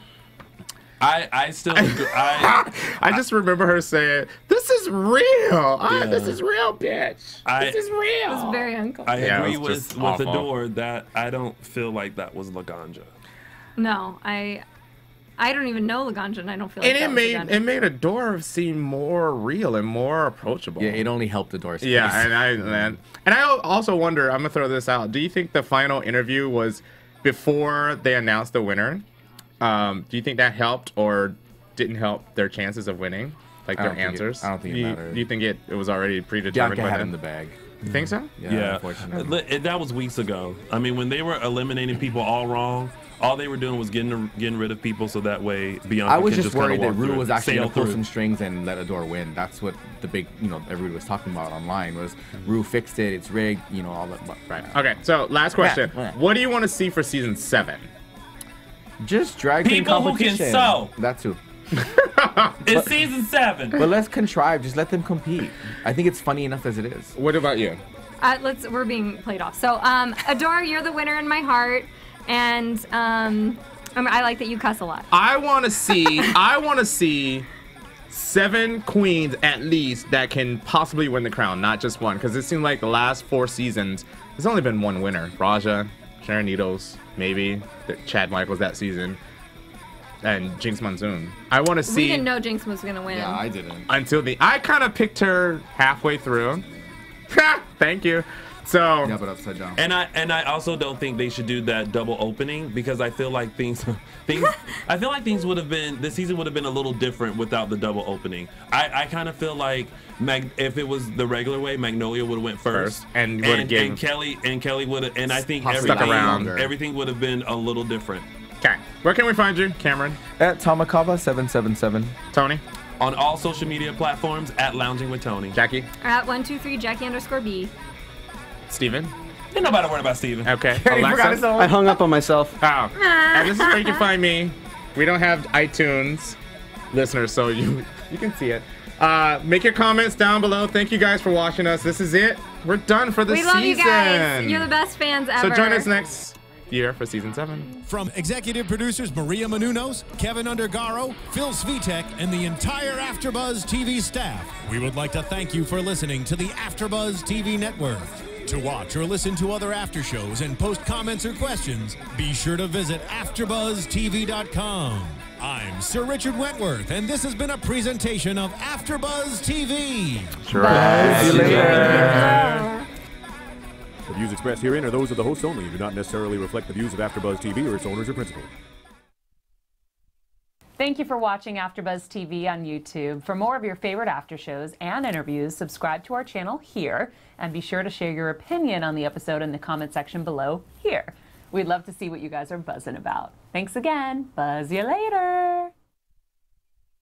I still agree. I just remember her saying, "This is real. Yeah. This is real, bitch. This is real." It was very uncomfortable. I Yeah, it agree was just with awful. Adore that I don't feel like that was Laganja. No, I don't even know Laganja, and I don't feel like And that it was made Laganja. it made Adore seem more real and more approachable. Yeah, it only helped the doors. Yeah, and I also wonder. I'm gonna throw this out. Do you think the final interview was before they announced the winner? Do you think that helped or didn't help their chances of winning? Like I their don't think it- answers? I don't think it mattered. Do you think it was already Jacque predetermined by had then? in the bag. You think so? Yeah, Unfortunately. That was weeks ago. I mean, when they were eliminating people all wrong, all they were doing was getting rid of people so that way Bianca I was could just kinda worried that walk Rue through was it, actually sail going to pull through. some strings and let Adore win. That's what the big, everybody was talking about online was Rue fixed it, it's rigged, all that. Right. Okay. So last question. Yeah. What do you want to see for season 7? Just drag queen People who can competition. sew. That too. It's season 7. But let's contrive. Just let them compete. I think it's funny enough as it is. What about you? We're being played off. So, Adore, you're the winner in my heart, and I like that you cuss a lot. I want to see 7 queens at least that can possibly win the crown, not just one. Because it seemed like the last 4 seasons, there's only been one winner. Raja, Sharon Needles, maybe Chad Michaels that season, and Jinx Monsoon. I want to see We didn't know Jinx was gonna win. Yeah, I didn't. until I kind of picked her halfway through. Thank you. So Yeah, but upside down. And I also don't think they should do that double opening because I feel like things would have been, this season would have been a little different without the double opening. I kind of feel like if it was the regular way, Magnolia would have went first and would've given- and Kelly would have, and I think Possibly stuck around. everything would have been a little different. okay, where can we find you, Cameron? At Tamakava777. Tony? On all social media platforms at Lounging with Tony. Jackie? At 123 Jackie_B. Steven? Ain't nobody worried about Steven. Okay. He forgot his own. I hung up on myself. Oh, and this is where you can find me. We don't have iTunes listeners, so you can see it. Make your comments down below. Thank you guys for watching us. This is it. We're done for the We season. love you guys. You're the best fans ever. So join us next year for season 7. From executive producers Maria Menounos, Kevin Undergaro, Phil Svitek, and the entire AfterBuzz TV staff, we would like to thank you for listening to the AfterBuzz TV network. To watch or listen to other after shows and post comments or questions, be sure to visit AfterBuzzTV.com. I'm Sir Richard Wentworth, and this has been a presentation of AfterBuzz TV. See you later. The views expressed herein are those of the hosts only and do not necessarily reflect the views of AfterBuzz TV or its owners or principals. Thank you for watching AfterBuzz TV on YouTube. For more of your favorite after shows and interviews, subscribe to our channel here, and be sure to share your opinion on the episode in the comment section below here. We'd love to see what you guys are buzzing about. Thanks again. Buzz you later.